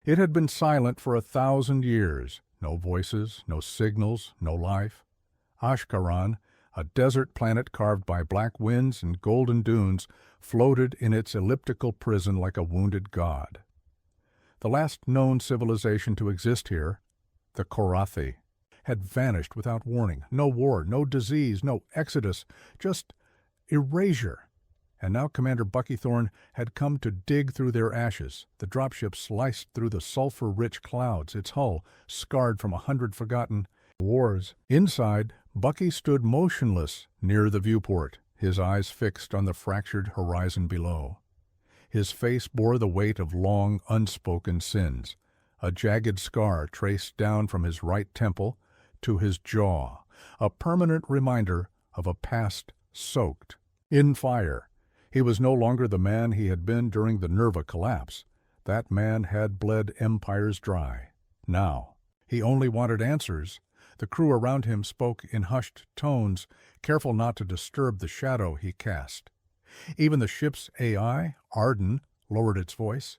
It had been silent for 1,000 years. No voices, no signals, no life. Ashkaran, a desert planet carved by black winds and golden dunes, floated in its elliptical prison like a wounded god. The last known civilization to exist here, the Korathi, had vanished without warning. No war, no disease, no exodus, just erasure. And now Commander Bucky Thorne had come to dig through their ashes. The dropship sliced through the sulfur-rich clouds, its hull scarred from 100 forgotten wars. Inside, Bucky stood motionless near the viewport, his eyes fixed on the fractured horizon below. His face bore the weight of long, unspoken sins. A jagged scar traced down from his right temple to his jaw, a permanent reminder of a past soaked in fire. He was no longer the man he had been during the Nerva collapse. That man had bled empires dry. Now, he only wanted answers. The crew around him spoke in hushed tones, careful not to disturb the shadow he cast. Even the ship's AI, Arden, lowered its voice.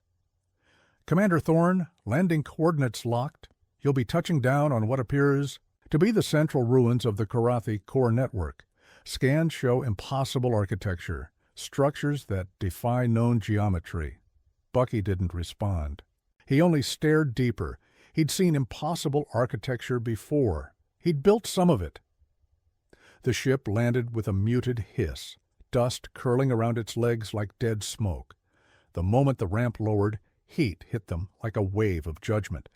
"Commander Thorne, landing coordinates locked. You'll be touching down on what appears to be the central ruins of the Korathi core network. Scans show impossible architecture, structures that defy known geometry." Bucky didn't respond. He only stared deeper. He'd seen impossible architecture before. He'd built some of it. The ship landed with a muted hiss, dust curling around its legs like dead smoke. The moment the ramp lowered, heat hit them like a wave of judgment.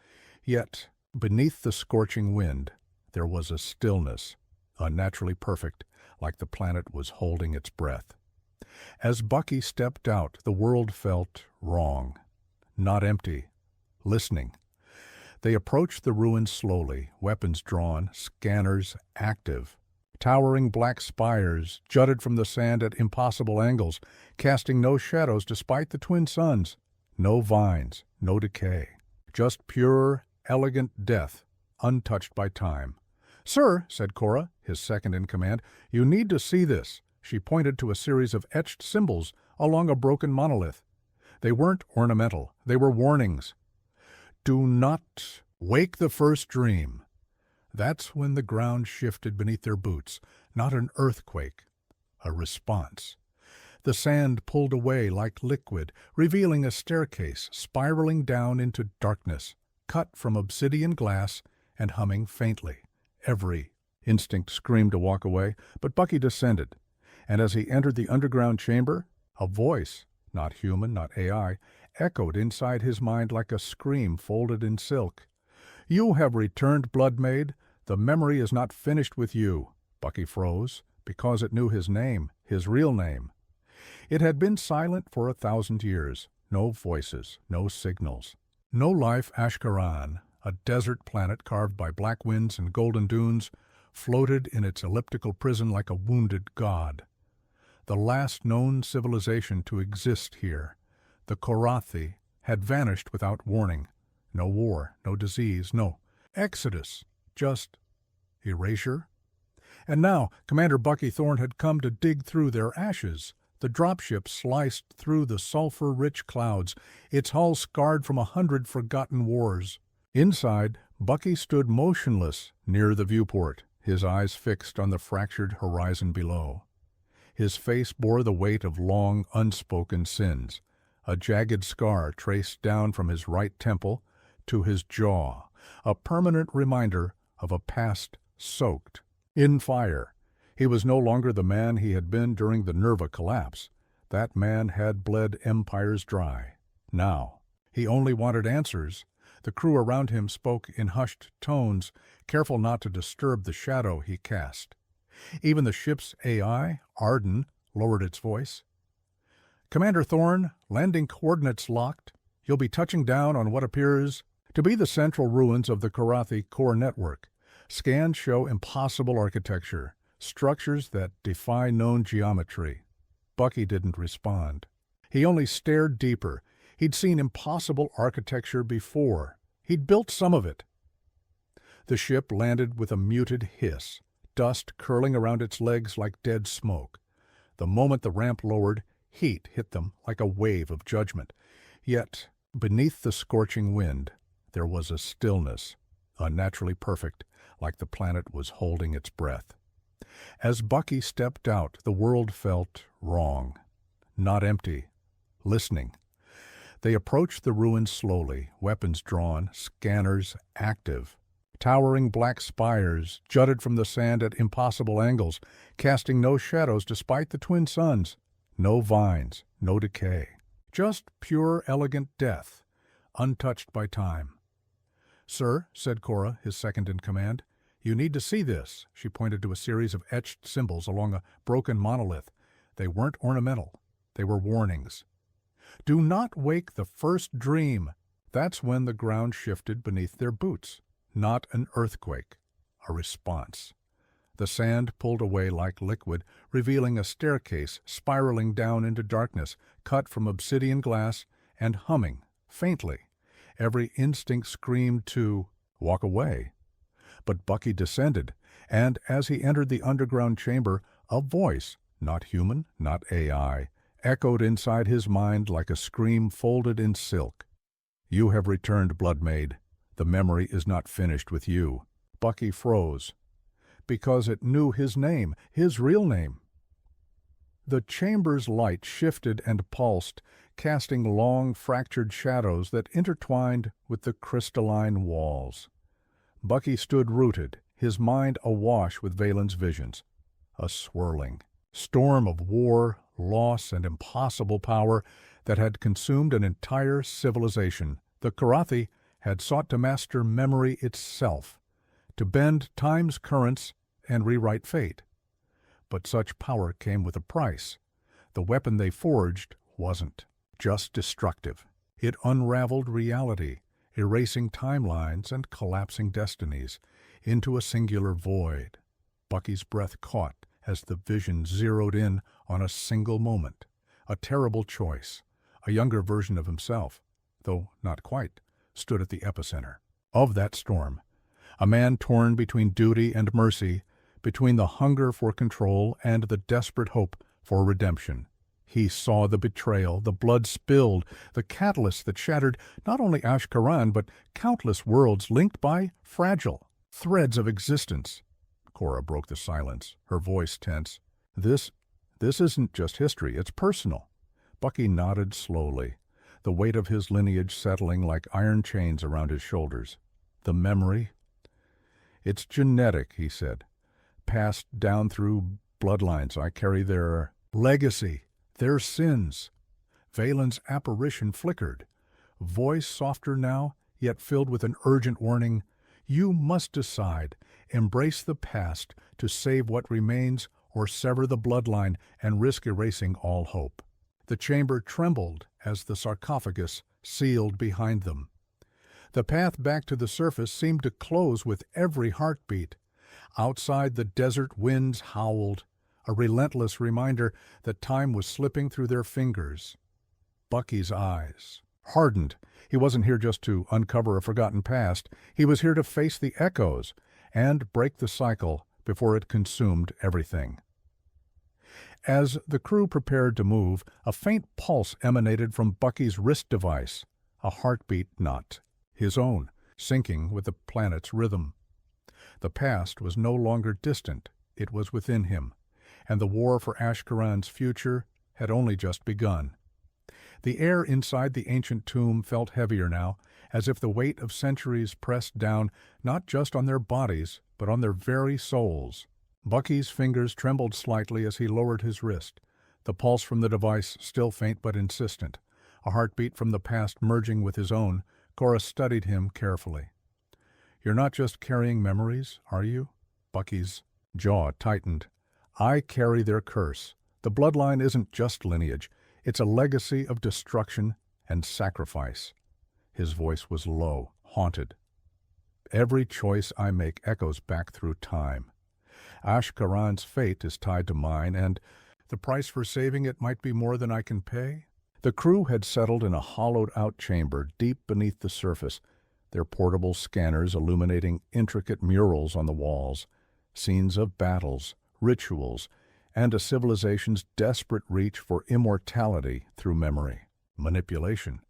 Yet, beneath the scorching wind, there was a stillness, unnaturally perfect, like the planet was holding its breath. As Bucky stepped out, the world felt wrong. Not empty. Listening. They approached the ruins slowly, weapons drawn, scanners active. Towering black spires jutted from the sand at impossible angles, casting no shadows despite the twin suns. No vines, no decay. Just pure, elegant death, untouched by time. "Sir," said Cora, his second in command, "you need to see this." She pointed to a series of etched symbols along a broken monolith. They weren't ornamental. They were warnings. "Do not wake the first dream." That's when the ground shifted beneath their boots. Not an earthquake. A response. The sand pulled away like liquid, revealing a staircase spiraling down into darkness, cut from obsidian glass and humming faintly. Every instinct screamed to walk away, but Bucky descended. And as he entered the underground chamber, a voice, not human, not AI, echoed inside his mind like a scream folded in silk. "You have returned, Blood Maid. The memory is not finished with you." Bucky froze, because it knew his name, his real name. It had been silent for 1,000 years. No voices, no signals. No life. Ashkaran, a desert planet carved by black winds and golden dunes, floated in its elliptical prison like a wounded god. The last known civilization to exist here, the Korathi, had vanished without warning. No war, no disease, no exodus, just erasure. And now Commander Bucky Thorne had come to dig through their ashes. The dropship sliced through the sulfur-rich clouds, its hull scarred from 100 forgotten wars. Inside, Bucky stood motionless near the viewport, his eyes fixed on the fractured horizon below. His face bore the weight of long, unspoken sins. A jagged scar traced down from his right temple to his jaw, a permanent reminder of a past soaked in fire. He was no longer the man he had been during the Nerva collapse. That man had bled empires dry. Now, he only wanted answers. The crew around him spoke in hushed tones, careful not to disturb the shadow he cast. Even the ship's AI, Arden, lowered its voice. "Commander Thorne, landing coordinates locked. You'll be touching down on what appears to be the central ruins of the Korathi core network. Scans show impossible architecture, structures that defy known geometry." Bucky didn't respond. He only stared deeper. He'd seen impossible architecture before. He'd built some of it. The ship landed with a muted hiss, dust curling around its legs like dead smoke. The moment the ramp lowered, heat hit them like a wave of judgment. Yet, Beneath the scorching wind, there was a stillness, unnaturally perfect, like the planet was holding its breath. As Bucky stepped out, the world felt wrong, not empty, listening. They approached the ruins slowly, weapons drawn, scanners active. Towering black spires jutted from the sand at impossible angles, casting no shadows despite the twin suns. No vines, no decay. Just pure, elegant death, untouched by time. "Sir," said Cora, his second in command, "you need to see this." She pointed to a series of etched symbols along a broken monolith. They weren't ornamental. They were warnings. "Do not wake the first dream." That's when the ground shifted beneath their boots. Not an earthquake, a response. The sand pulled away like liquid, revealing a staircase spiraling down into darkness, cut from obsidian glass and humming, faintly. Every instinct screamed to walk away. But Bucky descended, and as he entered the underground chamber, a voice, not human, not AI, echoed inside his mind like a scream folded in silk. "You have returned, Bloodmaid. The memory is not finished with you." Bucky froze, because it knew his name, his real name. The chamber's light shifted and pulsed, casting long, fractured shadows that intertwined with the crystalline walls. Bucky stood rooted, his mind awash with Valen's visions. A swirling storm of war, loss, and impossible power that had consumed an entire civilization. The Karathi had sought to master memory itself, to bend time's currents and rewrite fate. But such power came with a price. The weapon they forged wasn't just destructive. It unraveled reality, erasing timelines and collapsing destinies into a singular void. Bucky's breath caught as the vision zeroed in on a single moment. A terrible choice. A younger version of himself, though not quite, stood at the epicenter of that storm. A man torn between duty and mercy, between the hunger for control and the desperate hope for redemption. He saw the betrayal, the blood spilled, the catalyst that shattered not only Ashkaran, but countless worlds linked by fragile threads of existence. Cora broke the silence, her voice tense. This isn't just history, it's personal." Bucky nodded slowly, the weight of his lineage settling like iron chains around his shoulders. "The memory? It's genetic," he said. "Passed down through bloodlines. I carry their legacy, their sins." Valen's apparition flickered, voice softer now, yet filled with an urgent warning. "You must decide. Embrace the past to save what remains, or sever the bloodline and risk erasing all hope." The chamber trembled as the sarcophagus sealed behind them. The path back to the surface seemed to close with every heartbeat. Outside, the desert winds howled, a relentless reminder that time was slipping through their fingers. Bucky's eyes hardened. He wasn't here just to uncover a forgotten past. He was here to face the echoes and break the cycle before it consumed everything. As the crew prepared to move, a faint pulse emanated from Bucky's wrist device, a heartbeat not his own, syncing with the planet's rhythm. The past was no longer distant, it was within him, and the war for Ashkaran's future had only just begun. The air inside the ancient tomb felt heavier now, as if the weight of centuries pressed down not just on their bodies, but on their very souls. Bucky's fingers trembled slightly as he lowered his wrist, the pulse from the device still faint but insistent, a heartbeat from the past merging with his own. Cora studied him carefully. "You're not just carrying memories, are you?" Bucky's jaw tightened. "I carry their curse. The bloodline isn't just lineage. It's a legacy of destruction and sacrifice." His voice was low, haunted. "Every choice I make echoes back through time. Ashkaran's fate is tied to mine, and the price for saving it might be more than I can pay." The crew had settled in a hollowed-out chamber deep beneath the surface, their portable scanners illuminating intricate murals on the walls, scenes of battles, rituals, and a civilization's desperate reach for immortality through memory, manipulation.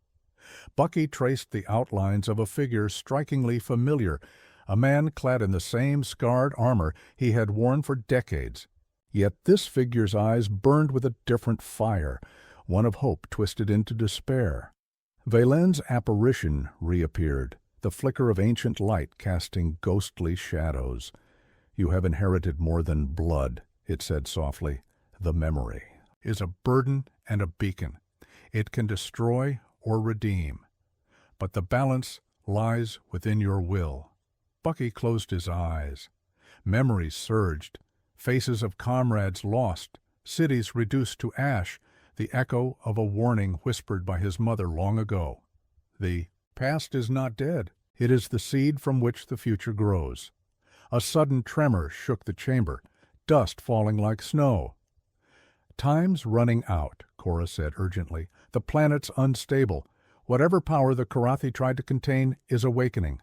Bucky traced the outlines of a figure strikingly familiar, a man clad in the same scarred armor he had worn for decades. Yet this figure's eyes burned with a different fire, one of hope twisted into despair. Valen's apparition reappeared, the flicker of ancient light casting ghostly shadows. "You have inherited more than blood," it said softly. "The memory is a burden and a beacon. It can destroy or redeem. But the balance lies within your will." Bucky closed his eyes. Memories surged, faces of comrades lost, cities reduced to ash, the echo of a warning whispered by his mother long ago. The past is not dead. It is the seed from which the future grows. A sudden tremor shook the chamber, dust falling like snow. "Time's running out," Cora said urgently. "The planet's unstable. Whatever power the Karathi tried to contain is awakening."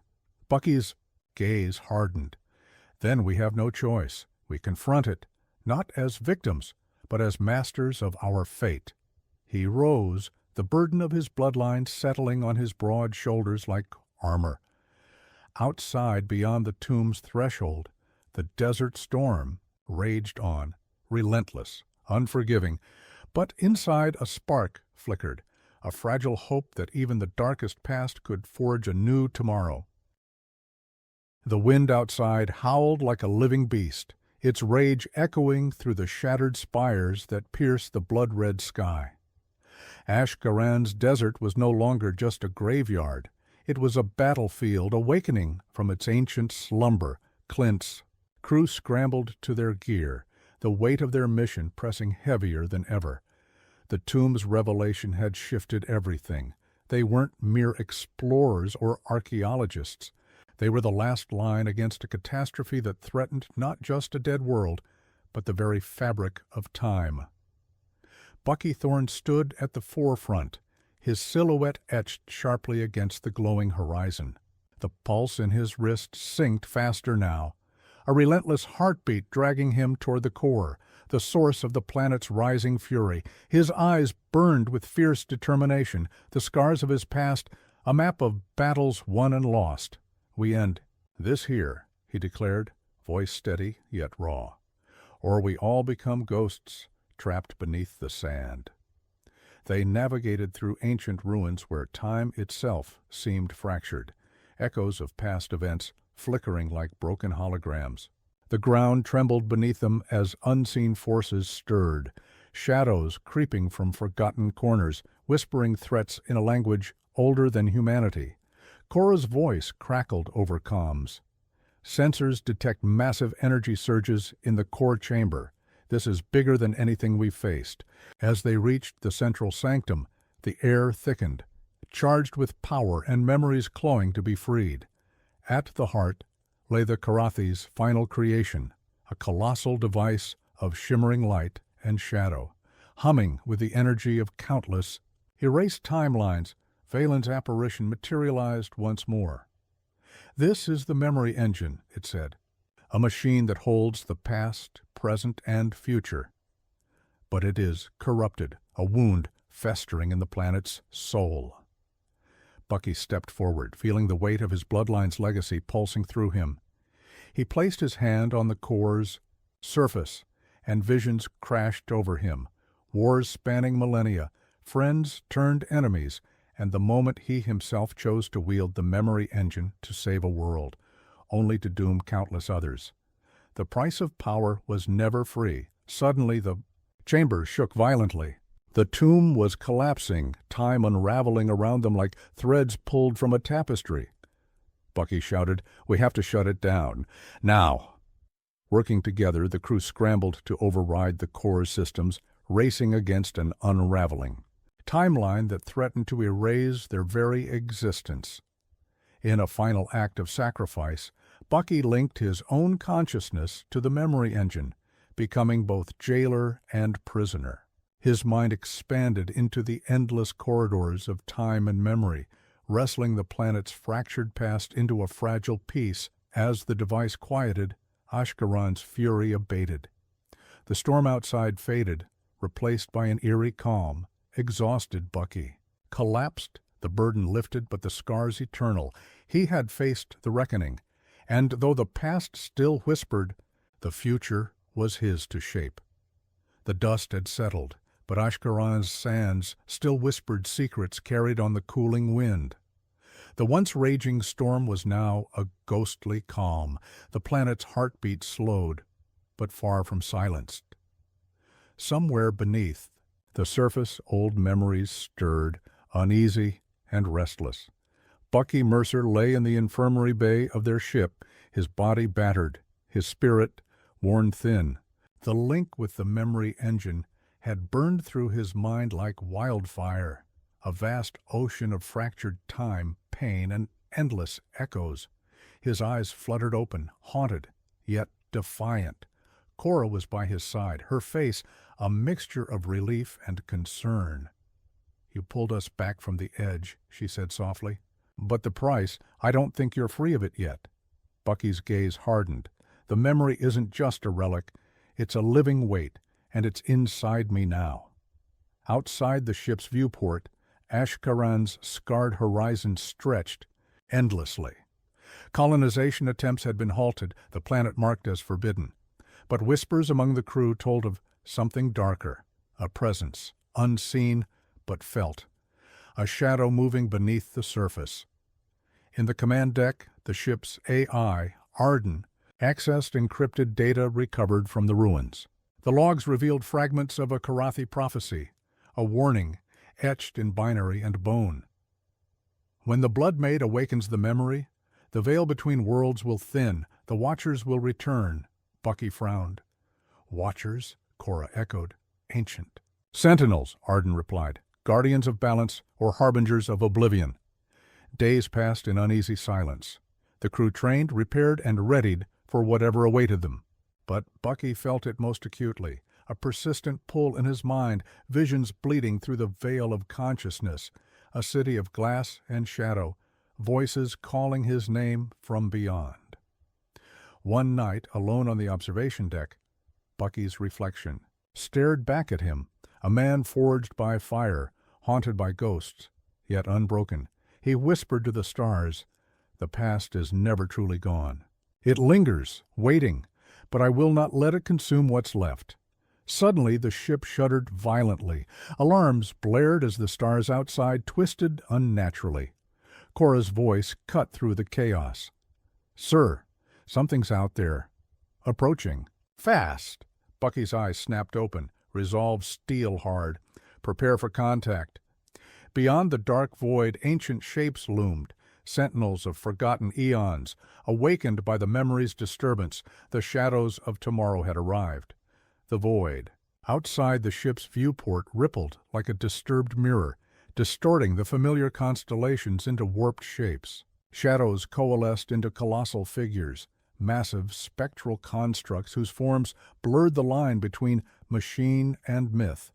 Bucky's gaze hardened. "Then we have no choice. We confront it, not as victims, but as masters of our fate." He rose, the burden of his bloodline settling on his broad shoulders like armor. Outside, beyond the tomb's threshold, the desert storm raged on, relentless, unforgiving, but inside a spark flickered, a fragile hope that even the darkest past could forge a new tomorrow. The wind outside howled like a living beast, its rage echoing through the shattered spires that pierced the blood-red sky. Ashkaran's desert was no longer just a graveyard. It was a battlefield awakening from its ancient slumber. Clint's crew scrambled to their gear, the weight of their mission pressing heavier than ever. The tomb's revelation had shifted everything. They weren't mere explorers or archaeologists. They were the last line against a catastrophe that threatened not just a dead world, but the very fabric of time. Bucky Thorne stood at the forefront, his silhouette etched sharply against the glowing horizon. The pulse in his wrist synced faster now, a relentless heartbeat dragging him toward the core, the source of the planet's rising fury. His eyes burned with fierce determination, the scars of his past, a map of battles won and lost. "We end this here," he declared, voice steady yet raw, "or we all become ghosts trapped beneath the sand." They navigated through ancient ruins where time itself seemed fractured, echoes of past events flickering like broken holograms. The ground trembled beneath them as unseen forces stirred, shadows creeping from forgotten corners, whispering threats in a language older than humanity. Cora's voice crackled over comms. "Sensors detect massive energy surges in the core chamber. This is bigger than anything we've faced." As they reached the central sanctum, the air thickened, charged with power and memories clawing to be freed. At the heart lay the Karathi's final creation, a colossal device of shimmering light and shadow, humming with the energy of countless erased timelines. Valen's apparition materialized once more. "This is the memory engine," it said, "a machine that holds the past, present, and future. But it is corrupted, a wound festering in the planet's soul." Bucky stepped forward, feeling the weight of his bloodline's legacy pulsing through him. He placed his hand on the core's surface, and visions crashed over him. Wars spanning millennia, friends turned enemies, and the moment he himself chose to wield the memory engine to save a world, only to doom countless others. The price of power was never free. Suddenly the chamber shook violently. The tomb was collapsing, time unraveling around them like threads pulled from a tapestry. Bucky shouted, "We have to shut it down. Now!" Working together, the crew scrambled to override the core systems, racing against an unraveling timeline that threatened to erase their very existence. In a final act of sacrifice, Bucky linked his own consciousness to the memory engine, becoming both jailer and prisoner. His mind expanded into the endless corridors of time and memory, wrestling the planet's fractured past into a fragile peace. As the device quieted, Ashkaran's fury abated. The storm outside faded, replaced by an eerie calm. Exhausted Bucky collapsed The burden lifted, but the scars eternal. He had faced the reckoning, and though the past still whispered, the future was his to shape. The dust had settled, but Ashkaran's sands still whispered secrets carried on the cooling wind. The once raging storm was now a ghostly calm. The planet's heartbeat slowed, but far from silenced. Somewhere beneath the surface, old memories stirred, uneasy and restless. Bucky Mercer lay in the infirmary bay of their ship, his body battered, his spirit worn thin. The link with the memory engine had burned through his mind like wildfire, a vast ocean of fractured time, pain, and endless echoes. His eyes fluttered open, haunted, yet defiant. Cora was by his side, her face a mixture of relief and concern. "You pulled us back from the edge," she said softly. "But the price, I don't think you're free of it yet." Bucky's gaze hardened. "The memory isn't just a relic, it's a living weight, and it's inside me now." Outside the ship's viewport, Ashkaran's scarred horizon stretched endlessly. Colonization attempts had been halted, the planet marked as forbidden. But whispers among the crew told of something darker, a presence, unseen but felt, a shadow moving beneath the surface. In the command deck, the ship's AI, Arden, accessed encrypted data recovered from the ruins. The logs revealed fragments of a Karathi prophecy, a warning etched in binary and bone. "When the Blood Maid awakens the memory, the veil between worlds will thin, the Watchers will return." Bucky frowned. "Watchers?" Cora echoed. "Ancient." "Sentinels," Arden replied. "Guardians of balance or harbingers of oblivion." Days passed in uneasy silence. The crew trained, repaired, and readied for whatever awaited them. But Bucky felt it most acutely, a persistent pull in his mind, visions bleeding through the veil of consciousness, a city of glass and shadow, voices calling his name from beyond. One night, alone on the observation deck, Bucky's reflection stared back at him, a man forged by fire, haunted by ghosts, yet unbroken. He whispered to the stars, "The past is never truly gone. It lingers, waiting, but I will not let it consume what's left." Suddenly the ship shuddered violently. Alarms blared as the stars outside twisted unnaturally. Cora's voice cut through the chaos. "Sir, something's out there. Approaching. Fast!" Bucky's eyes snapped open, resolve steel-hard. "Prepare for contact." Beyond the dark void, ancient shapes loomed, sentinels of forgotten eons. Awakened by the memory's disturbance, the shadows of tomorrow had arrived. The void, outside the ship's viewport, rippled like a disturbed mirror, distorting the familiar constellations into warped shapes. Shadows coalesced into colossal figures, massive spectral constructs whose forms blurred the line between machine and myth.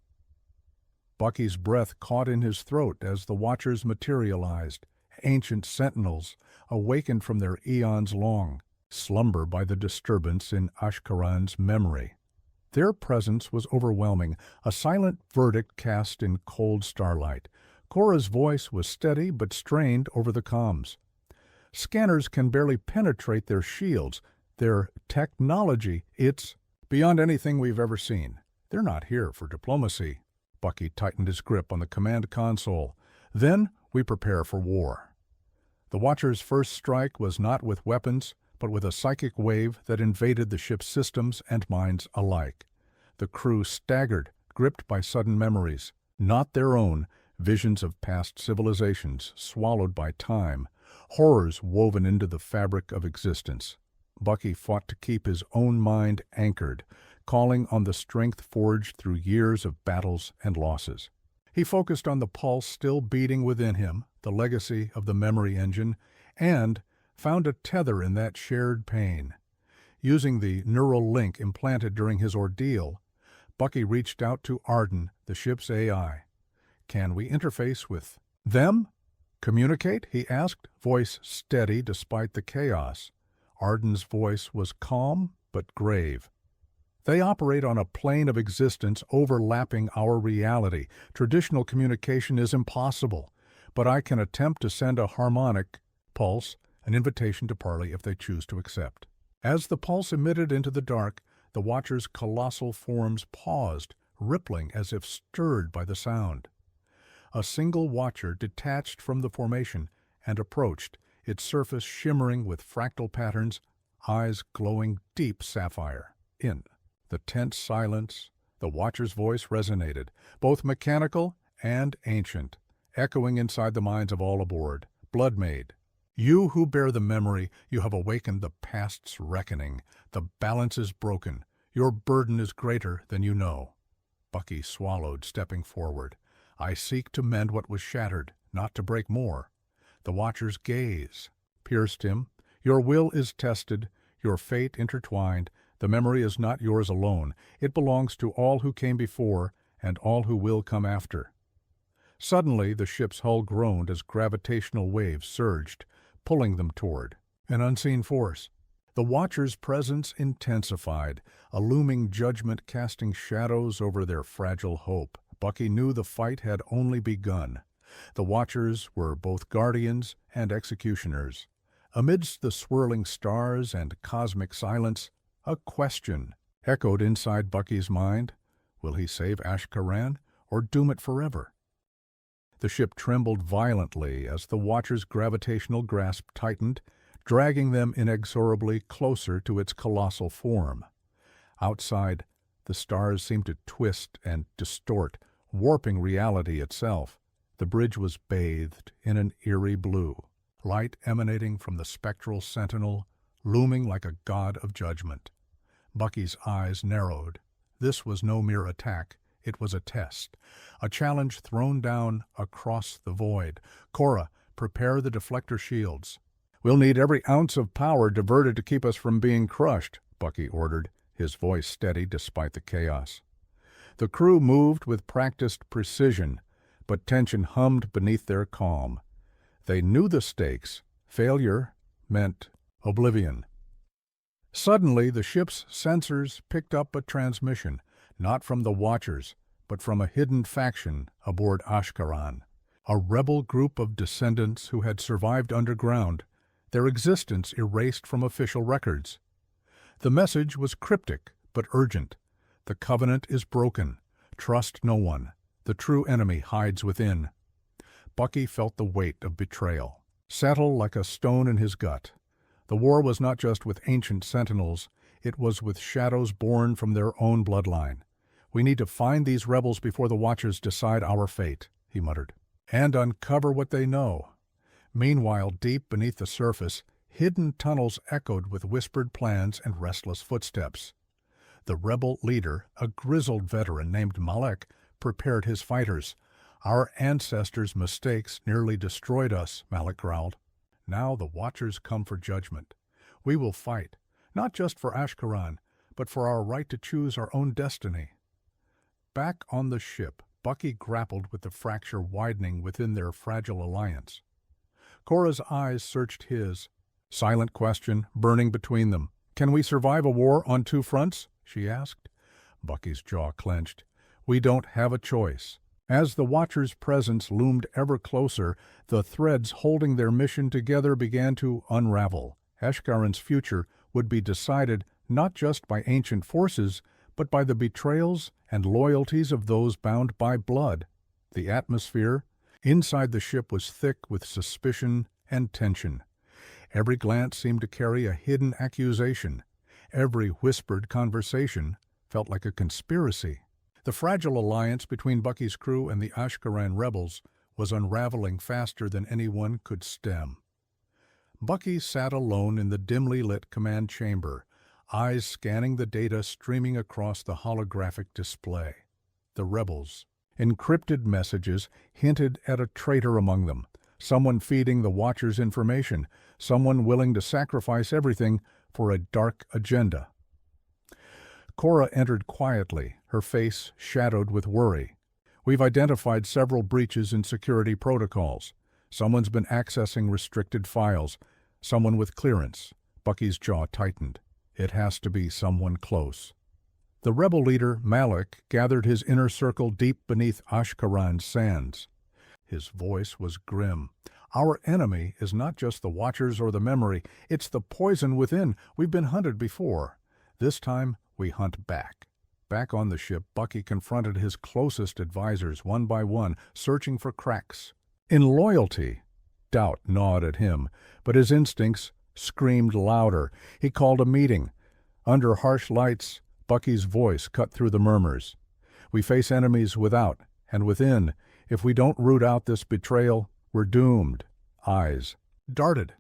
Bucky's breath caught in his throat as the Watchers materialized, ancient sentinels awakened from their eons-long slumber by the disturbance in Ashkaran's memory. Their presence was overwhelming, a silent verdict cast in cold starlight. Cora's voice was steady but strained over the comms. "Scanners can barely penetrate their shields. Their technology, it's beyond anything we've ever seen. They're not here for diplomacy." Bucky tightened his grip on the command console. "Then we prepare for war." The Watchers' first strike was not with weapons, but with a psychic wave that invaded the ship's systems and minds alike. The crew staggered, gripped by sudden memories, not their own, visions of past civilizations swallowed by time, horrors woven into the fabric of existence. Bucky fought to keep his own mind anchored, calling on the strength forged through years of battles and losses. He focused on the pulse still beating within him, the legacy of the memory engine, and found a tether in that shared pain. Using the neural link implanted during his ordeal, Bucky reached out to Arden, the ship's AI. "Can we interface with them? Communicate?" he asked, voice steady despite the chaos. Arden's voice was calm but grave. "They operate on a plane of existence overlapping our reality. Traditional communication is impossible, but I can attempt to send a harmonic pulse, an invitation to parley if they choose to accept. As the pulse emitted into the dark, the Watcher's colossal forms paused, rippling as if stirred by the sound. A single Watcher detached from the formation and approached, its surface shimmering with fractal patterns, eyes glowing deep sapphire. In the tense silence, the Watcher's voice resonated, both mechanical and ancient, echoing inside the minds of all aboard. Bloodmaid, you who bear the memory, you have awakened the past's reckoning. The balance is broken. Your burden is greater than you know. Bucky swallowed, stepping forward. I seek to mend what was shattered, not to break more. The Watcher's gaze pierced him. Your will is tested, your fate intertwined. The memory is not yours alone. It belongs to all who came before and all who will come after. Suddenly, the ship's hull groaned as gravitational waves surged, pulling them toward an unseen force. The Watcher's presence intensified, a looming judgment casting shadows over their fragile hope. Bucky knew the fight had only begun. The Watchers were both guardians and executioners. Amidst the swirling stars and cosmic silence, a question echoed inside Bucky's mind. Will he save Ashkaran or doom it forever? The ship trembled violently as the Watcher's gravitational grasp tightened, dragging them inexorably closer to its colossal form. Outside, the stars seemed to twist and distort, warping reality itself. The bridge was bathed in an eerie blue, light emanating from the spectral sentinel, looming like a god of judgment. Bucky's eyes narrowed. This was no mere attack. It was a test, a challenge thrown down across the void. Cora, prepare the deflector shields. We'll need every ounce of power diverted to keep us from being crushed, Bucky ordered, his voice steady despite the chaos. The crew moved with practiced precision, but tension hummed beneath their calm. They knew the stakes. Failure meant oblivion. Suddenly, the ship's sensors picked up a transmission, not from the Watchers, but from a hidden faction aboard Ashkaran, a rebel group of descendants who had survived underground, their existence erased from official records. The message was cryptic but urgent. The covenant is broken. Trust no one. The true enemy hides within. Bucky felt the weight of betrayal settle like a stone in his gut. The war was not just with ancient sentinels, it was with shadows born from their own bloodline. We need to find these rebels before the Watchers decide our fate, he muttered, and uncover what they know. Meanwhile, deep beneath the surface, hidden tunnels echoed with whispered plans and restless footsteps. The rebel leader, a grizzled veteran named Malek, prepared his fighters. Our ancestors' mistakes nearly destroyed us, Malek growled. Now the Watchers come for judgment. We will fight, not just for Ashkaran, but for our right to choose our own destiny. Back on the ship, Bucky grappled with the fracture widening within their fragile alliance. Cora's eyes searched his. Silent question, burning between them. Can we survive a war on two fronts? She asked. Bucky's jaw clenched. We don't have a choice. As the Watchers' presence loomed ever closer, the threads holding their mission together began to unravel. Ashkaran's future would be decided not just by ancient forces, but by the betrayals and loyalties of those bound by blood. The atmosphere inside the ship was thick with suspicion and tension. Every glance seemed to carry a hidden accusation. Every whispered conversation felt like a conspiracy. The fragile alliance between Bucky's crew and the Ashkaran rebels was unraveling faster than anyone could stem. Bucky sat alone in the dimly lit command chamber, eyes scanning the data streaming across the holographic display. The rebels. Encrypted messages hinted at a traitor among them, someone feeding the Watchers information, someone willing to sacrifice everything for a dark agenda. Cora entered quietly, her face shadowed with worry. We've identified several breaches in security protocols. Someone's been accessing restricted files. Someone with clearance. Bucky's jaw tightened. It has to be someone close. The rebel leader, Malek, gathered his inner circle deep beneath Ashkaran's sands. His voice was grim. "Our enemy is not just the Watchers or the memory. It's the poison within. We've been hunted before. This time, we hunt back." Back on the ship, Bucky confronted his closest advisors one by one, searching for cracks. In loyalty, doubt gnawed at him, but his instincts screamed louder. He called a meeting. Under harsh lights, Bucky's voice cut through the murmurs. "We face enemies without and within. If we don't root out this betrayal, we're doomed." Eyes darted.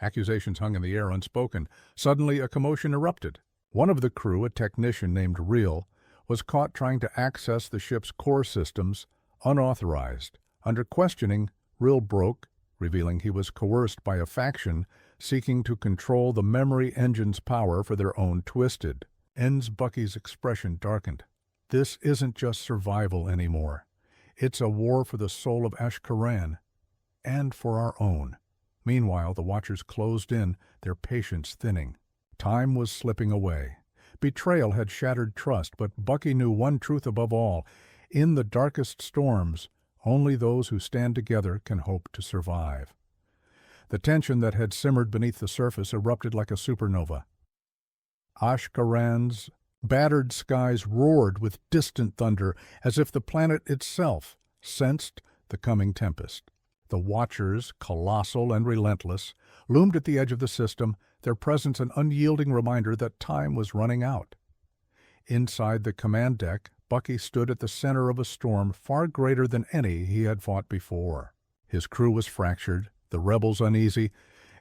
Accusations hung in the air unspoken. Suddenly, a commotion erupted. One of the crew, a technician named Real, was caught trying to access the ship's core systems unauthorized. Under questioning, Real broke, revealing he was coerced by a faction seeking to control the memory engine's power for their own twisted ends. Bucky's expression darkened. This isn't just survival anymore. It's a war for the soul of Ashkaran, and for our own. Meanwhile, the Watchers closed in, their patience thinning. Time was slipping away. Betrayal had shattered trust, but Bucky knew one truth above all. In the darkest storms, only those who stand together can hope to survive. The tension that had simmered beneath the surface erupted like a supernova. Ashkaran's battered skies roared with distant thunder, as if the planet itself sensed the coming tempest. The Watchers, colossal and relentless, loomed at the edge of the system, their presence an unyielding reminder that time was running out. Inside the command deck, Bucky stood at the center of a storm far greater than any he had fought before. His crew was fractured, the rebels uneasy,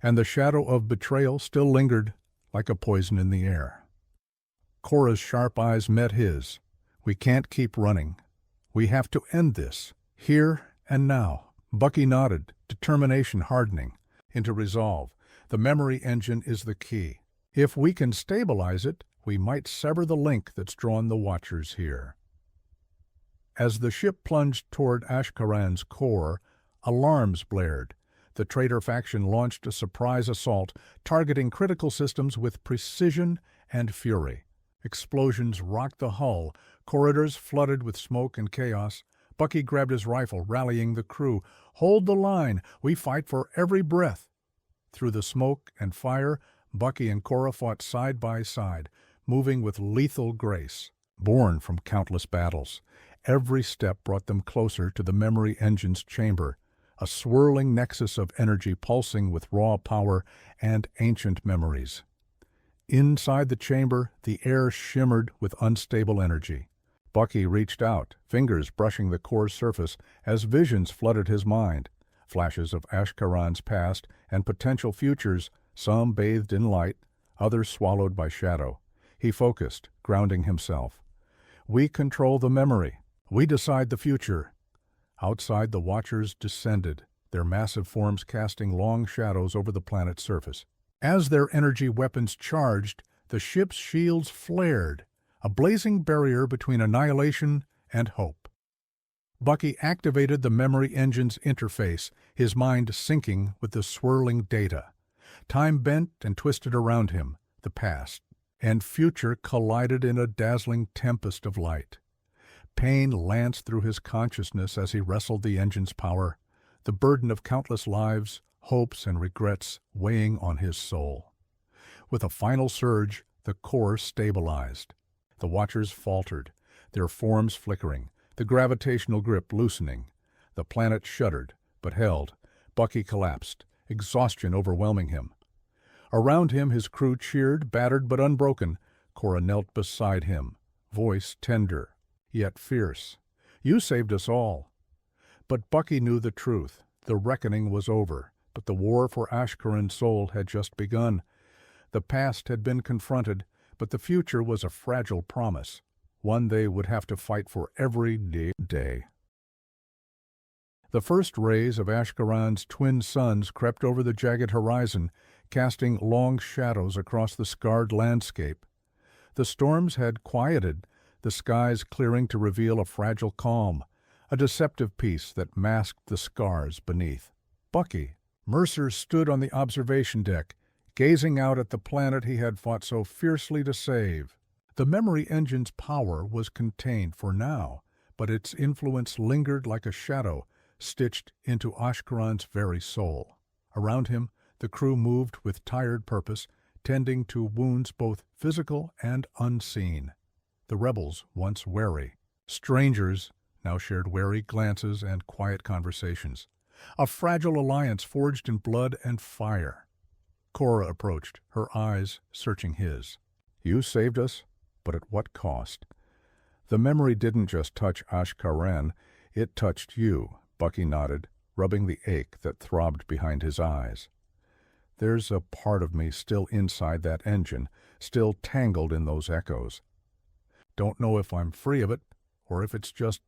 and the shadow of betrayal still lingered like a poison in the air. Cora's sharp eyes met his. "We can't keep running. We have to end this, here and now." Bucky nodded, determination hardening into resolve. The memory engine is the key. If we can stabilize it, we might sever the link that's drawn the Watchers here. As the ship plunged toward Ashkaran's core, alarms blared. The traitor faction launched a surprise assault, targeting critical systems with precision and fury. Explosions rocked the hull, corridors flooded with smoke and chaos. Bucky grabbed his rifle, rallying the crew. "Hold the line! We fight for every breath!" Through the smoke and fire, Bucky and Cora fought side by side, moving with lethal grace. Born from countless battles, every step brought them closer to the memory engine's chamber, a swirling nexus of energy pulsing with raw power and ancient memories. Inside the chamber, the air shimmered with unstable energy. Bucky reached out, fingers brushing the core's surface as visions flooded his mind. Flashes of Ashkaran's past and potential futures, some bathed in light, others swallowed by shadow. He focused, grounding himself. "We control the memory. We decide the future." Outside, the Watchers descended, their massive forms casting long shadows over the planet's surface. As their energy weapons charged, the ship's shields flared, a blazing barrier between annihilation and hope. Bucky activated the memory engine's interface, his mind syncing with the swirling data. Time bent and twisted around him, the past and future collided in a dazzling tempest of light. Pain lanced through his consciousness as he wrestled the engine's power, the burden of countless lives, hopes, and regrets weighing on his soul. With a final surge, the core stabilized. The Watchers faltered, their forms flickering, the gravitational grip loosening. The planet shuddered, but held. Bucky collapsed, exhaustion overwhelming him. Around him, his crew cheered, battered but unbroken. Cora knelt beside him, voice tender, yet fierce. "You saved us all." But Bucky knew the truth. The reckoning was over, but the war for Ashkaran's soul had just begun. The past had been confronted, but the future was a fragile promise, one they would have to fight for every day. The first rays of Ashkaran's twin suns crept over the jagged horizon, casting long shadows across the scarred landscape. The storms had quieted, the skies clearing to reveal a fragile calm, a deceptive peace that masked the scars beneath. Bucky, Mercer stood on the observation deck, gazing out at the planet he had fought so fiercely to save. The memory engine's power was contained for now, but its influence lingered like a shadow, stitched into Ashkaran's very soul. Around him, the crew moved with tired purpose, tending to wounds both physical and unseen. The rebels, once wary, strangers, now shared wary glances and quiet conversations. A fragile alliance forged in blood and fire. Cora approached, her eyes searching his. "You saved us, but at what cost?" "The memory didn't just touch Ashkaran, it touched you," Bucky nodded, rubbing the ache that throbbed behind his eyes. "There's a part of me still inside that engine, still tangled in those echoes. Don't know if I'm free of it, or if it's just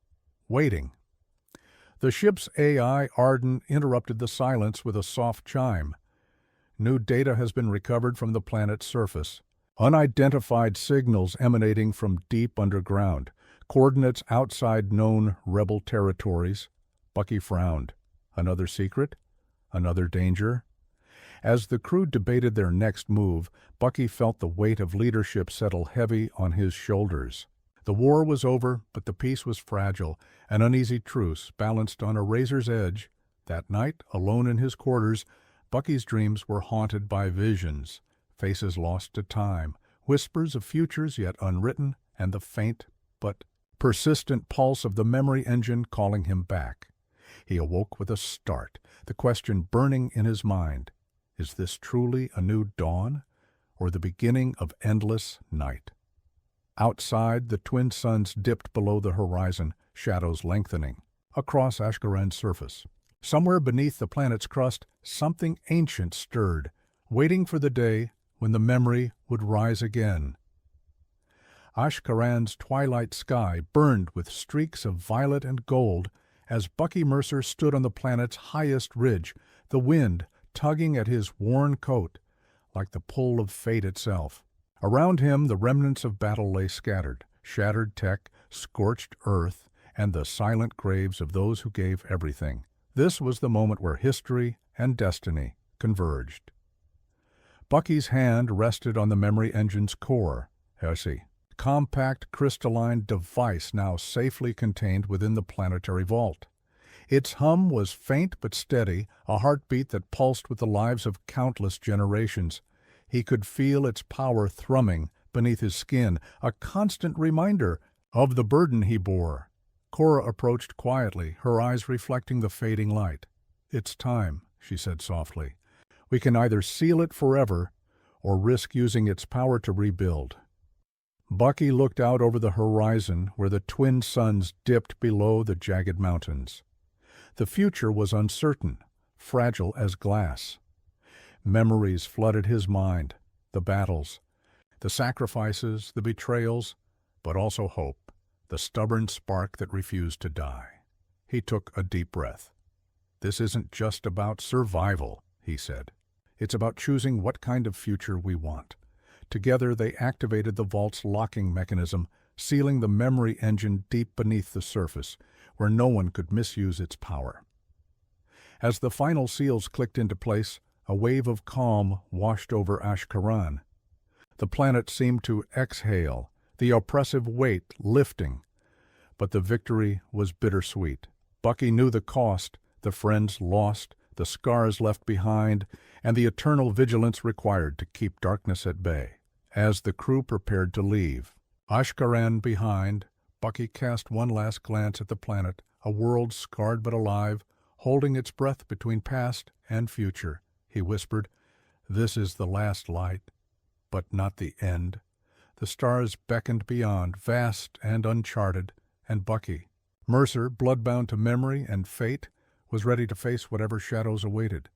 waiting." The ship's AI, Arden, interrupted the silence with a soft chime. "New data has been recovered from the planet's surface. Unidentified signals emanating from deep underground. Coordinates outside known rebel territories." Bucky frowned. Another secret? Another danger? As the crew debated their next move, Bucky felt the weight of leadership settle heavy on his shoulders. The war was over, but the peace was fragile, an uneasy truce balanced on a razor's edge. That night, alone in his quarters, Bucky's dreams were haunted by visions, faces lost to time, whispers of futures yet unwritten, and the faint but persistent pulse of the memory engine calling him back. He awoke with a start, the question burning in his mind: is this truly a new dawn, or the beginning of endless night? Outside, the twin suns dipped below the horizon, shadows lengthening. Across Ashkaran's surface, somewhere beneath the planet's crust, something ancient stirred, waiting for the day when the memory would rise again. Ashkaran's twilight sky burned with streaks of violet and gold as Bucky Mercer stood on the planet's highest ridge, the wind tugging at his worn coat like the pull of fate itself. Around him, the remnants of battle lay scattered, shattered tech, scorched earth, and the silent graves of those who gave everything. This was the moment where history and destiny converged. Bucky's hand rested on the memory engine's core, HFY, compact crystalline device now safely contained within the planetary vault. Its hum was faint but steady, a heartbeat that pulsed with the lives of countless generations. He could feel its power thrumming beneath his skin, a constant reminder of the burden he bore. Cora approached quietly, her eyes reflecting the fading light. "It's time," she said softly. "We can either seal it forever or risk using its power to rebuild." Bucky looked out over the horizon where the twin suns dipped below the jagged mountains. The future was uncertain, fragile as glass. Memories flooded his mind, the battles, the sacrifices, the betrayals, but also hope, the stubborn spark that refused to die. He took a deep breath. "This isn't just about survival," he said. "It's about choosing what kind of future we want." Together they activated the vault's locking mechanism, sealing the memory engine deep beneath the surface, where no one could misuse its power. As the final seals clicked into place, a wave of calm washed over Ashkaran. The planet seemed to exhale, the oppressive weight lifting. But the victory was bittersweet. Bucky knew the cost, the friends lost, the scars left behind, and the eternal vigilance required to keep darkness at bay. As the crew prepared to leave, Ashkaran behind, Bucky cast one last glance at the planet, a world scarred but alive, holding its breath between past and future. He whispered, "This is the last light, but not the end." The stars beckoned beyond, vast and uncharted, and Bucky, Mercer, bloodbound to memory and fate, was ready to face whatever shadows awaited.